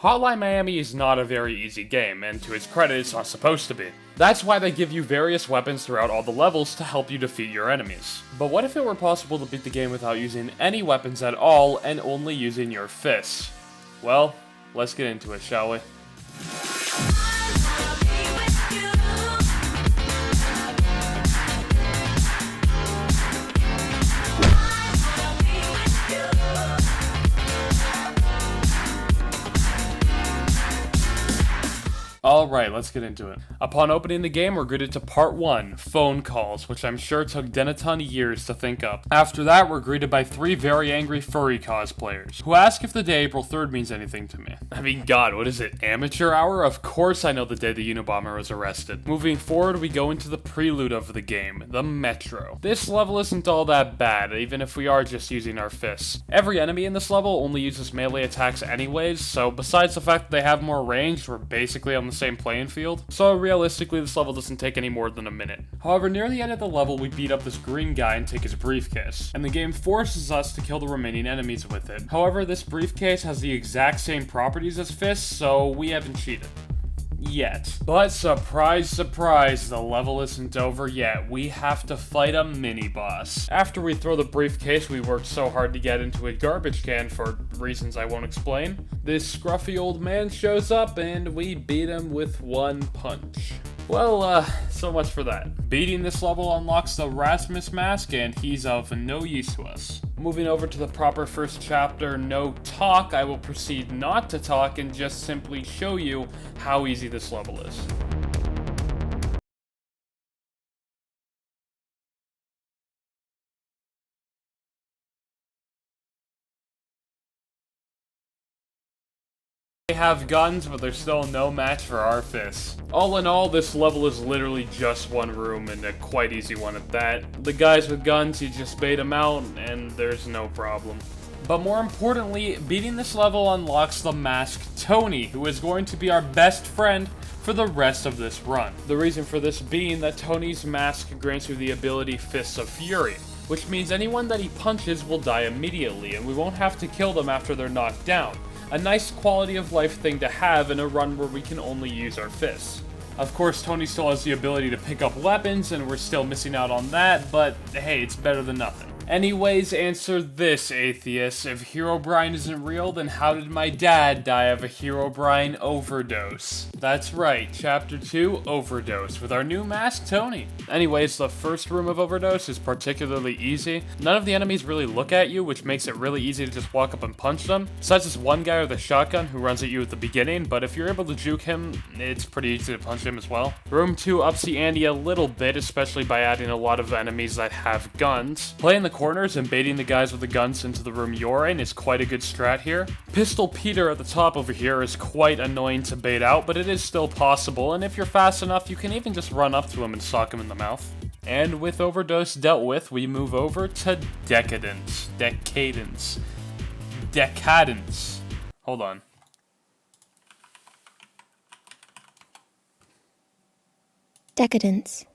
Hotline Miami is not a very easy game, and to its credit, it's not supposed to be. That's why they give you various weapons throughout all the levels to help you defeat your enemies. But what if it were possible to beat the game without using any weapons at all, and only using your fists? Well, let's get into it, shall we? Alright, let's get into it. Upon opening the game, we're greeted to part 1, phone calls, which I'm sure took Denatton years to think up. After that, we're greeted by 3 very angry furry cosplayers, who ask if the day April 3rd means anything to me. I mean, god, what is it, amateur hour? Of course I know the day the Unabomber was arrested. Moving forward, we go into the prelude of the game, the Metro. This level isn't all that bad, even if we are just using our fists. Every enemy in this level only uses melee attacks anyways, so besides the fact that they have more range, we're basically on the same playing field. So realistically, this level doesn't take any more than a minute. However, near the end of the level, we beat up this green guy and take his briefcase, and the game forces us to kill the remaining enemies with it. However, this briefcase has the exact same properties as fists, so we haven't cheated. Yet. But surprise, surprise, the level isn't over yet. We have to fight a mini-boss. After we throw the briefcase we worked so hard to get into a garbage can for reasons I won't explain, this scruffy old man shows up and we beat him with one punch. Well, so much for that. Beating this level unlocks the Rasmus mask, and he's of no use to us. Moving over to the proper first chapter, no talk, I will proceed not to talk and just simply show you how easy this level is. They have guns, but they're still no match for our fists. All in all, this level is literally just one room, and a quite easy one at that. The guys with guns, you just bait them out, and there's no problem. But more importantly, beating this level unlocks the masked Tony, who is going to be our best friend for the rest of this run. The reason for this being that Tony's mask grants you the ability Fists of Fury, which means anyone that he punches will die immediately, and we won't have to kill them after they're knocked down. A nice quality of life thing to have in a run where we can only use our fists. Of course, Tony still has the ability to pick up weapons, and we're still missing out on that, but hey, it's better than nothing. Anyways, answer this, atheist. If Herobrine isn't real, then how did my dad die of a Herobrine overdose? That's right, Chapter 2, Overdose, with our new mask, Tony. Anyways, the first room of Overdose is particularly easy. None of the enemies really look at you, which makes it really easy to just walk up and punch them. Besides this one guy with a shotgun who runs at you at the beginning, but if you're able to juke him, it's pretty easy to punch him as well. Room 2 ups the ante a little bit, especially by adding a lot of enemies that have guns. Playing the corners and baiting the guys with the guns into the room you're in is quite a good strat here. Pistol Peter at the top over here is quite annoying to bait out, but it is still possible, and if you're fast enough, you can even just run up to him and sock him in the mouth. And with Overdose dealt with, we move over to Decadence. Decadence. Hold on. Decadence.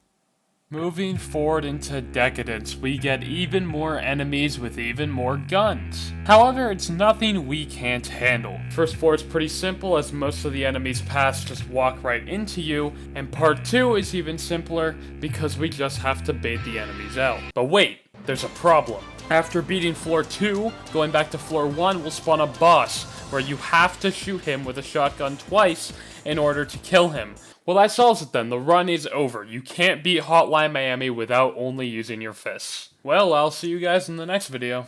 Moving forward into Decadence, we get even more enemies with even more guns. However, it's nothing we can't handle. First floor is pretty simple, as most of the enemies past just walk right into you, and part 2 is even simpler because we just have to bait the enemies out. But wait, there's a problem. After beating floor 2, going back to floor 1 will spawn a boss, where you have to shoot him with a shotgun twice in order to kill him. Well, that solves it then. The run is over. You can't beat Hotline Miami without only using your fists. Well, I'll see you guys in the next video.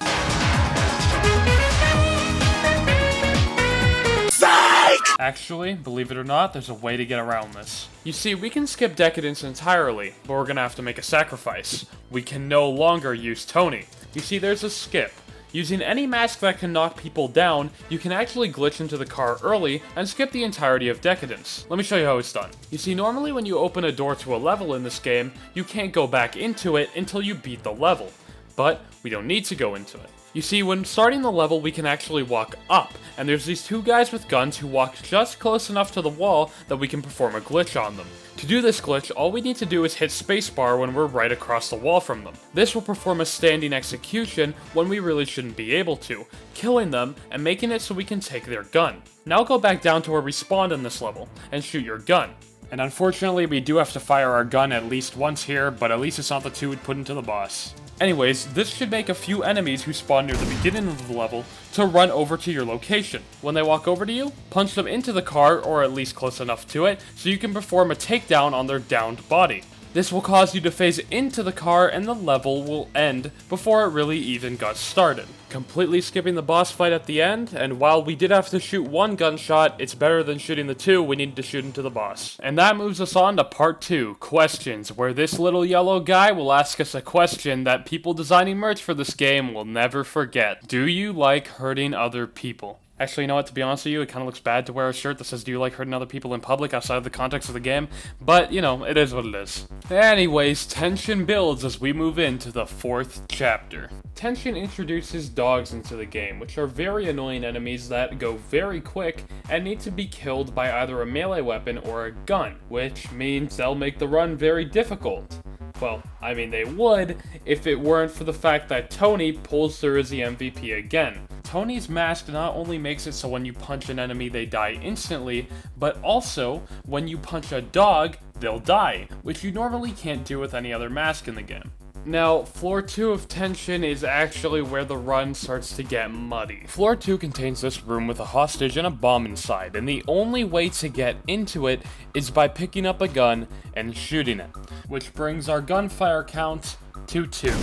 Actually, believe it or not, there's a way to get around this. You see, we can skip Decadence entirely, but we're gonna have to make a sacrifice. We can no longer use Tony. You see, there's a skip. Using any mask that can knock people down, you can actually glitch into the car early and skip the entirety of Decadence. Let me show you how it's done. You see, normally when you open a door to a level in this game, you can't go back into it until you beat the level. But we don't need to go into it. You see, when starting the level, we can actually walk up, and there's these two guys with guns who walk just close enough to the wall that we can perform a glitch on them. To do this glitch, all we need to do is hit spacebar when we're right across the wall from them. This will perform a standing execution when we really shouldn't be able to, killing them and making it so we can take their gun. Now go back down to where we spawned in this level, and shoot your gun. And unfortunately, we do have to fire our gun at least once here, but at least it's not the two we'd put into the boss. Anyways, this should make a few enemies who spawn near the beginning of the level to run over to your location. When they walk over to you, punch them into the car, or at least close enough to it, so you can perform a takedown on their downed body. This will cause you to phase into the car and the level will end before it really even got started. Completely skipping the boss fight at the end, and while we did have to shoot one gunshot, it's better than shooting the two we needed to shoot into the boss. And that moves us on to part 2, questions, where this little yellow guy will ask us a question that people designing merch for this game will never forget. Do you like hurting other people? Actually, you know what, to be honest with you, it kind of looks bad to wear a shirt that says, do you like hurting other people in public outside of the context of the game? But, you know, it is what it is. Anyways, tension builds as we move into the 4th chapter. Tension introduces dogs into the game, which are very annoying enemies that go very quick and need to be killed by either a melee weapon or a gun, which means they'll make the run very difficult. Well, I mean they would, if it weren't for the fact that Tony pulls through as the MVP again. Tony's mask not only makes it so when you punch an enemy they die instantly, but also, when you punch a dog, they'll die, which you normally can't do with any other mask in the game. Now, Floor 2 of Tension is actually where the run starts to get muddy. Floor 2 contains this room with a hostage and a bomb inside, and the only way to get into it is by picking up a gun and shooting it, which brings our gunfire count to 2.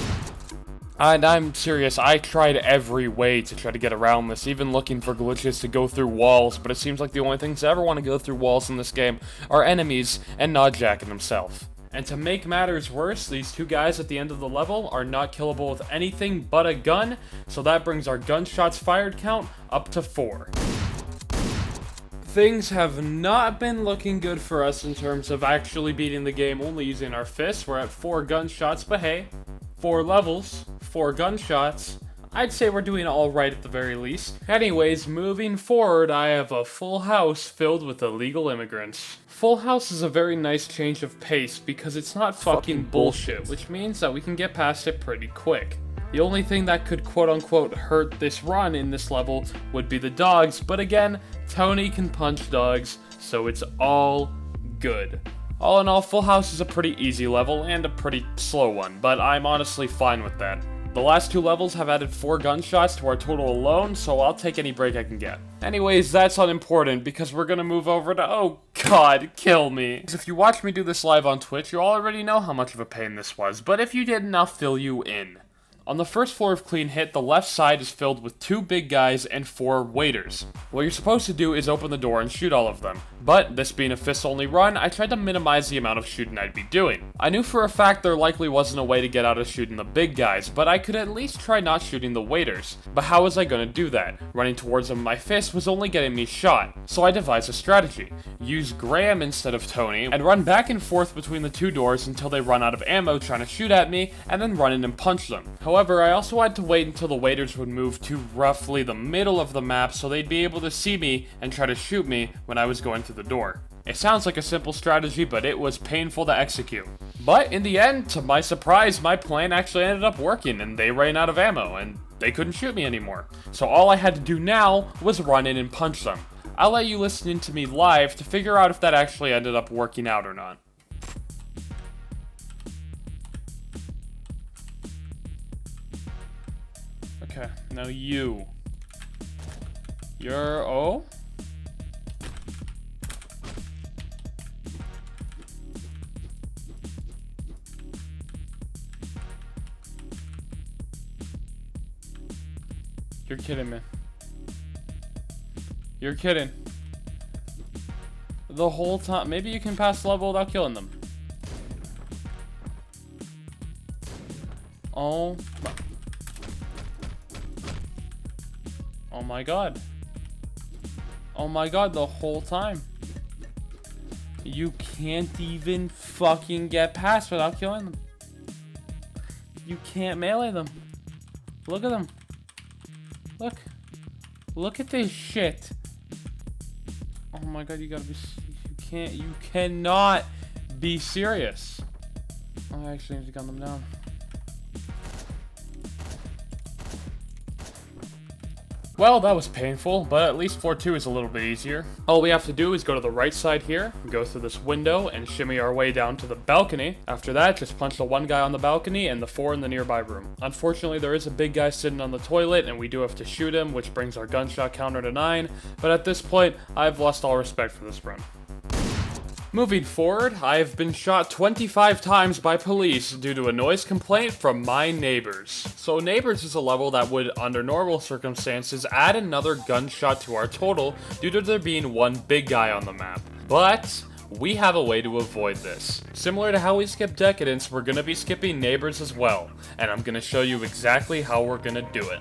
And I'm serious, I tried every way to try to get around this, even looking for glitches to go through walls, but it seems like the only things that ever want to go through walls in this game are enemies and not Jack himself. And to make matters worse, these two guys at the end of the level are not killable with anything but a gun, so that brings our gunshots fired count up to 4. Things have not been looking good for us in terms of actually beating the game only using our fists. We're at 4 gunshots, but hey, 4 levels, 4 gunshots. I'd say we're doing alright at the very least. Anyways, moving forward, I have a full house filled with illegal immigrants. Full house is a very nice change of pace because it's not fucking bullshit, which means that we can get past it pretty quick. The only thing that could quote-unquote hurt this run in this level would be the dogs, but again, Tony can punch dogs, so it's all good. All in all, Full House is a pretty easy level and a pretty slow one, but I'm honestly fine with that. The last 2 levels have added 4 gunshots to our total alone, so I'll take any break I can get. Anyways, that's unimportant because we're gonna move over to, oh god, kill me. If you watch me do this live on Twitch, you already know how much of a pain this was, but if you didn't, I'll fill you in. On the first floor of Clean Hit, the left side is filled with 2 big guys and 4 waiters. What you're supposed to do is open the door and shoot all of them. But, this being a fist-only run, I tried to minimize the amount of shooting I'd be doing. I knew for a fact there likely wasn't a way to get out of shooting the big guys, but I could at least try not shooting the waiters. But how was I gonna do that? Running towards them with my fist was only getting me shot. So I devised a strategy. Use Graham instead of Tony, and run back and forth between the 2 doors until they run out of ammo trying to shoot at me, and then run in and punch them. However, I also had to wait until the waiters would move to roughly the middle of the map so they'd be able to see me and try to shoot me when I was going through the door. It sounds like a simple strategy, but it was painful to execute. But in the end, to my surprise, my plan actually ended up working and they ran out of ammo and they couldn't shoot me anymore. So all I had to do now was run in and punch them. I'll let you listen in to me live to figure out if that actually ended up working out or not. Okay, now you're, oh? You're kidding me. You're kidding. The whole time. Maybe you can pass the level without killing them. Oh my. Oh my god. Oh my god, the whole time. You can't even fucking get past without killing them. You can't melee them. Look at them. Look. Look at this shit. Oh my god, you gotta be... You cannot be serious. Oh, I actually need to gun them down. Well, that was painful, but at least floor 2 is a little bit easier. All we have to do is go to the right side here, go through this window, and shimmy our way down to the balcony. After that, just punch the one guy on the balcony and the 4 in the nearby room. Unfortunately, there is a big guy sitting on the toilet, and we do have to shoot him, which brings our gunshot counter to 9, but at this point, I've lost all respect for this run. Moving forward, I have been shot 25 times by police due to a noise complaint from my neighbors. So neighbors is a level that would, under normal circumstances, add another gunshot to our total due to there being one big guy on the map. But we have a way to avoid this. Similar to how we skip Decadence, we're going to be skipping neighbors as well, and I'm going to show you exactly how we're going to do it.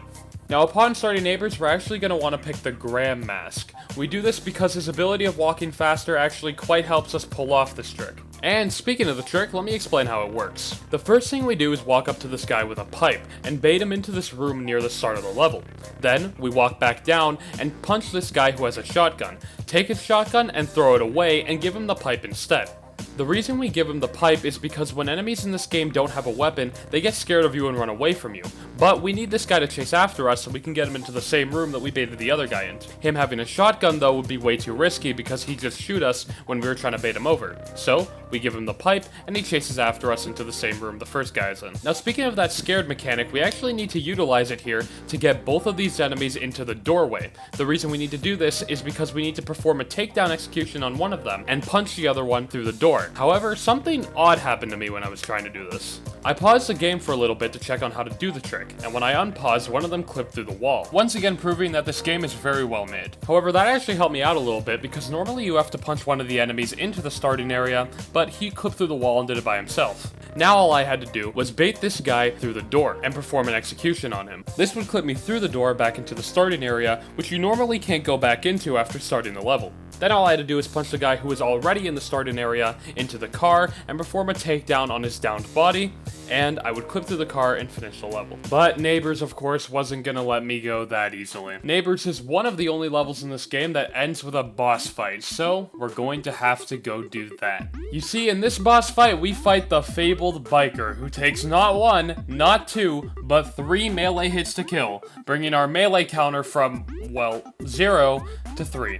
Now, upon starting neighbors, we're actually going to want to pick the Graham mask. We do this because his ability of walking faster actually quite helps us pull off this trick. And speaking of the trick, let me explain how it works. The first thing we do is walk up to this guy with a pipe and bait him into this room near the start of the level. Then, we walk back down and punch this guy who has a shotgun, take his shotgun and throw it away and give him the pipe instead. The reason we give him the pipe is because when enemies in this game don't have a weapon, they get scared of you and run away from you. But we need this guy to chase after us so we can get him into the same room that we baited the other guy into. Him having a shotgun though would be way too risky because he'd just shoot us when we were trying to bait him over. So, we give him the pipe and he chases after us into the same room the first guy is in. Now speaking of that scared mechanic, we actually need to utilize it here to get both of these enemies into the doorway. The reason we need to do this is because we need to perform a takedown execution on one of them and punch the other one through the door. However, something odd happened to me when I was trying to do this. I paused the game for a little bit to check on how to do the trick, and when I unpaused, one of them clipped through the wall. Once again proving that this game is very well made. However, that actually helped me out a little bit because normally you have to punch one of the enemies into the starting area, but he clipped through the wall and did it by himself. Now all I had to do was bait this guy through the door and perform an execution on him. This would clip me through the door back into the starting area, which you normally can't go back into after starting the level. Then all I had to do is punch the guy who was already in the starting area into the car and perform a takedown on his downed body, and I would clip through the car and finish the level. But Neighbors, of course, wasn't gonna let me go that easily. Neighbors is one of the only levels in this game that ends with a boss fight, so we're going to have to go do that. You see, in this boss fight, we fight the fabled biker, who takes not 1, not 2, but 3 melee hits to kill, bringing our melee counter from, well, 0 to 3.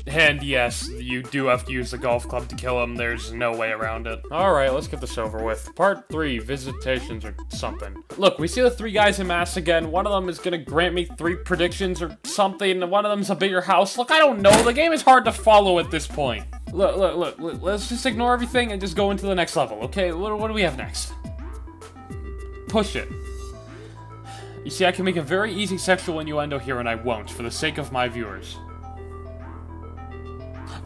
And yes, you do have to use the golf club to kill him, there's no way around it. Alright, let's get this over with. Part 3, visitations or something. Look, we see the 3 guys in masks again. One of them is gonna grant me 3 predictions or something, and one of them's a bigger house. Look, I don't know, the game is hard to follow at this point. Look, let's just ignore everything and just go into the next level, okay? What do we have next? Push it. You see, I can make a very easy sexual innuendo here, and I won't, for the sake of my viewers.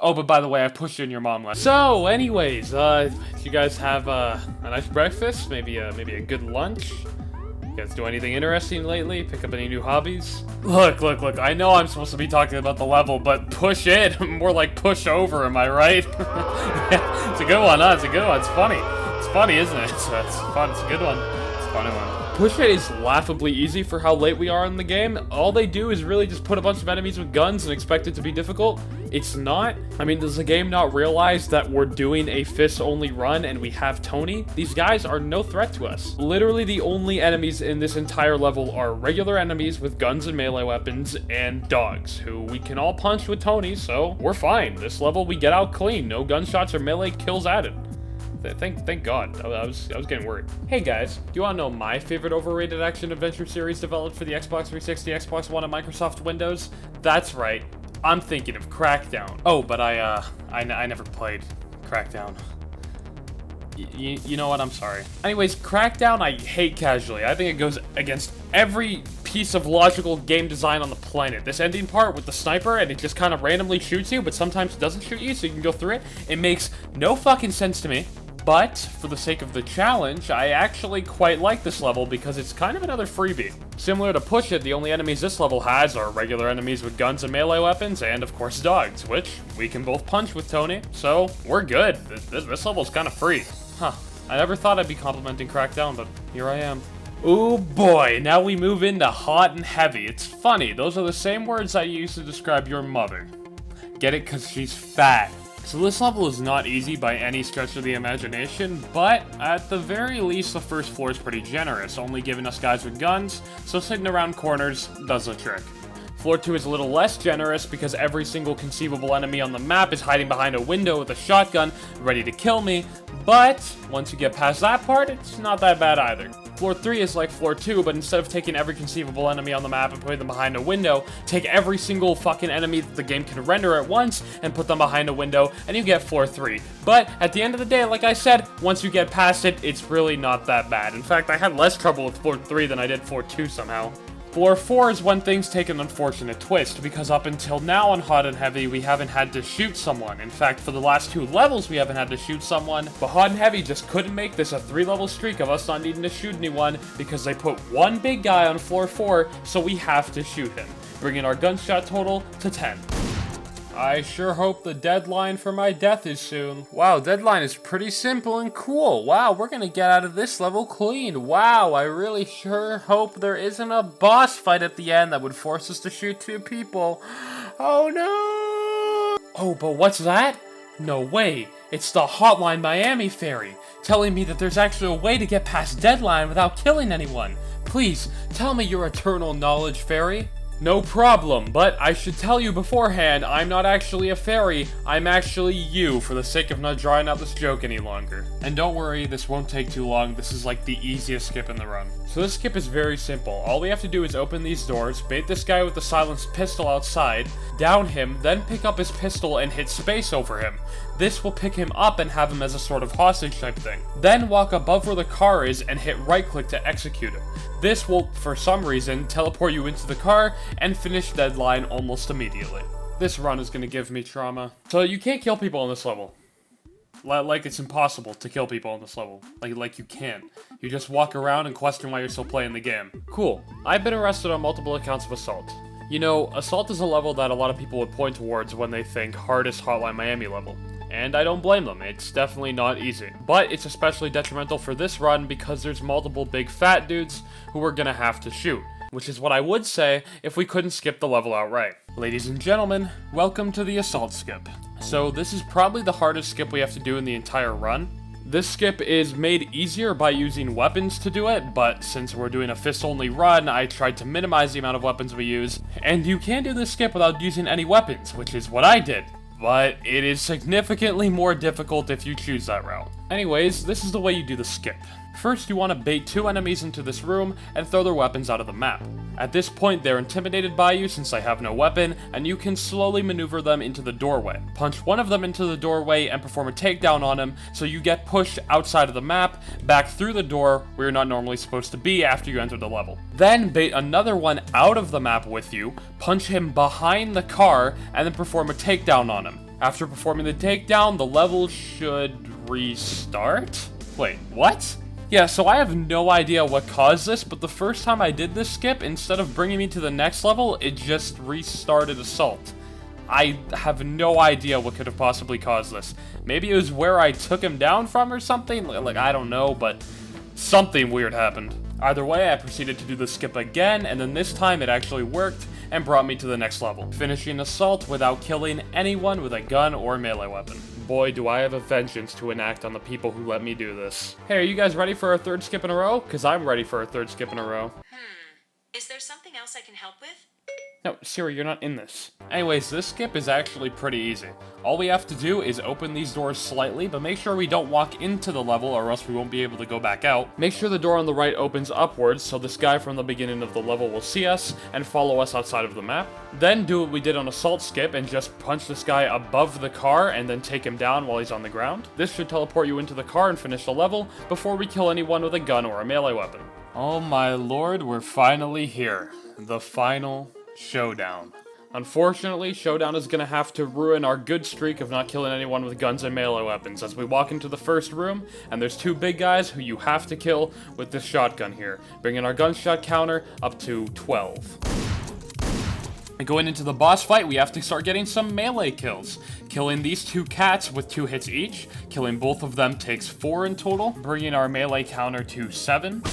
Oh, but by the way, I pushed you in your mom last. So, anyways, did you guys have a nice breakfast? Maybe a good lunch? You guys do anything interesting lately? Pick up any new hobbies? Look, I know I'm supposed to be talking about the level, but push it. More like push over, am I right? Yeah, it's a good one, huh? It's a good one. It's funny. It's funny, isn't it? It's fun. It's a good one. It's a funny one. Push it is laughably easy for how late we are in the game. All they do is really just put a bunch of enemies with guns and expect it to be difficult. It's not. I mean, does the game not realize that we're doing a fist-only run and we have Tony? These guys are no threat to us. Literally the only enemies in this entire level are regular enemies with guns and melee weapons and dogs, who we can all punch with Tony, so we're fine. This level we get out clean. No gunshots or melee kills added. Thank God. I was getting worried. Hey guys, do you want to know my favorite overrated action-adventure series developed for the Xbox 360, Xbox One, and Microsoft Windows? That's right. I'm thinking of Crackdown. Oh, but I never played Crackdown. You know what? I'm sorry. Anyways, Crackdown I hate casually. I think it goes against every piece of logical game design on the planet. This ending part with the sniper and it just kind of randomly shoots you, but sometimes it doesn't shoot you, so you can go through it. It makes no fucking sense to me. But, for the sake of the challenge, I actually quite like this level because it's kind of another freebie. Similar to Push It, the only enemies this level has are regular enemies with guns and melee weapons, and of course dogs, which we can both punch with Tony, so we're good. This level's kind of free. Huh. I never thought I'd be complimenting Crackdown, but here I am. Ooh boy, now we move into hot and heavy. It's funny, those are the same words I used to describe your mother. Get it? 'Cause she's fat. So this level is not easy by any stretch of the imagination, but at the very least the first floor is pretty generous, only giving us guys with guns, so sitting around corners does the trick. Floor 2 is a little less generous because every single conceivable enemy on the map is hiding behind a window with a shotgun, ready to kill me, but once you get past that part, it's not that bad either. Floor 3 is like Floor 2, but instead of taking every conceivable enemy on the map and putting them behind a window, take every single fucking enemy that the game can render at once and put them behind a window, and you get Floor 3. But at the end of the day, like I said, once you get past it, it's really not that bad. In fact, I had less trouble with Floor 3 than I did Floor 2 somehow. Floor 4 is when things take an unfortunate twist, because up until now on Hot and Heavy, we haven't had to shoot someone. In fact, for the last 2 levels, we haven't had to shoot someone, but Hot and Heavy just couldn't make this a 3-level streak of us not needing to shoot anyone, because they put one big guy on Floor 4, so we have to shoot him, bringing our gunshot total to 10. I sure hope the deadline for my death is soon. Wow, deadline is pretty simple and cool. Wow, we're gonna get out of this level clean. Wow, I really sure hope there isn't a boss fight at the end that would force us to shoot 2 people. Oh no! Oh, but what's that? No way. It's the Hotline Miami fairy, telling me that there's actually a way to get past deadline without killing anyone. Please, tell me your eternal knowledge, fairy. No problem, but I should tell you beforehand, I'm not actually a fairy, I'm actually you, for the sake of not drawing out this joke any longer. And don't worry, this won't take too long, this is like the easiest skip in the run. So this skip is very simple. All we have to do is open these doors, bait this guy with the silenced pistol outside, down him, then pick up his pistol and hit space over him. This will pick him up and have him as a sort of hostage type thing. Then walk above where the car is and hit right click to execute him. This will, for some reason, teleport you into the car and finish deadline almost immediately. This run is going to give me trauma. So you can't kill people on this level. Like it's impossible to kill people on this level. Like you can't. You just walk around and question why you're still playing the game. Cool. I've been arrested on multiple accounts of assault. You know, assault is a level that a lot of people would point towards when they think hardest Hotline Miami level. And I don't blame them, it's definitely not easy. But it's especially detrimental for this run because there's multiple big fat dudes who we're gonna have to shoot. Which is what I would say if we couldn't skip the level outright. Ladies and gentlemen, welcome to the assault skip. So this is probably the hardest skip we have to do in the entire run. This skip is made easier by using weapons to do it, but since we're doing a fist-only run, I tried to minimize the amount of weapons we use. And you can do this skip without using any weapons, which is what I did. But it is significantly more difficult if you choose that route. Anyways, this is the way you do the skip. First, you want to bait 2 enemies into this room and throw their weapons out of the map. At this point, they're intimidated by you since they have no weapon, and you can slowly maneuver them into the doorway. Punch one of them into the doorway and perform a takedown on him, so you get pushed outside of the map, back through the door where you're not normally supposed to be after you enter the level. Then bait another one out of the map with you, punch him behind the car, and then perform a takedown on him. After performing the takedown, the level should restart? Wait, what? Yeah, so I have no idea what caused this, but the first time I did this skip, instead of bringing me to the next level, it just restarted Assault. I have no idea what could have possibly caused this. Maybe it was where I took him down from or something? Like, I don't know, but something weird happened. Either way, I proceeded to do the skip again, and then this time it actually worked and brought me to the next level, finishing Assault without killing anyone with a gun or melee weapon. Boy, do I have a vengeance to enact on the people who let me do this. Hey, are you guys ready for our 3rd skip in a row? Because I'm ready for our 3rd skip in a row. Is there something else I can help with? No, Siri, you're not in this. Anyways, this skip is actually pretty easy. All we have to do is open these doors slightly, but make sure we don't walk into the level or else we won't be able to go back out. Make sure the door on the right opens upwards so this guy from the beginning of the level will see us and follow us outside of the map. Then do what we did on Assault skip and just punch this guy above the car and then take him down while he's on the ground. This should teleport you into the car and finish the level before we kill anyone with a gun or a melee weapon. Oh my lord, we're finally here. The final Showdown. Unfortunately, Showdown is gonna have to ruin our good streak of not killing anyone with guns and melee weapons as we walk into the first room, and there's 2 big guys who you have to kill with this shotgun here, bringing our gunshot counter up to 12. And going into the boss fight, we have to start getting some melee kills. Killing these 2 cats with 2 hits each, killing both of them takes 4 in total, bringing our melee counter to 7.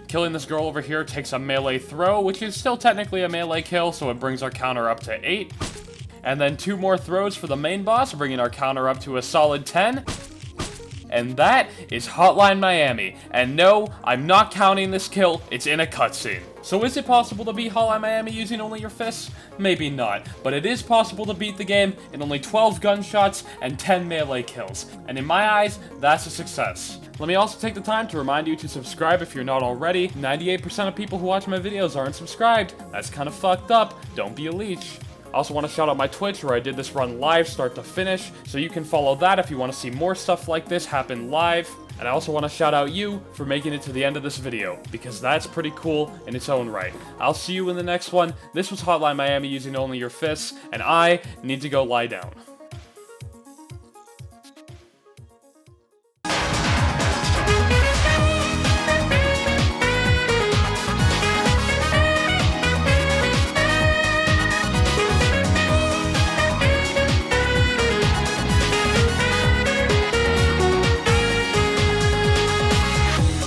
Killing this girl over here takes a melee throw, which is still technically a melee kill, so it brings our counter up to 8. And then 2 more throws for the main boss, bringing our counter up to a solid 10. And that is Hotline Miami. And no, I'm not counting this kill, it's in a cutscene. So is it possible to beat Hotline Miami using only your fists? Maybe not, but it is possible to beat the game in only 12 gunshots and 10 melee kills. And in my eyes, that's a success. Let me also take the time to remind you to subscribe if you're not already. 98% of people who watch my videos aren't subscribed. That's kind of fucked up. Don't be a leech. I also want to shout out my Twitch where I did this run live start to finish, so you can follow that if you want to see more stuff like this happen live. And I also want to shout out you for making it to the end of this video, because that's pretty cool in its own right. I'll see you in the next one. This was Hotline Miami using only your fists, and I need to go lie down.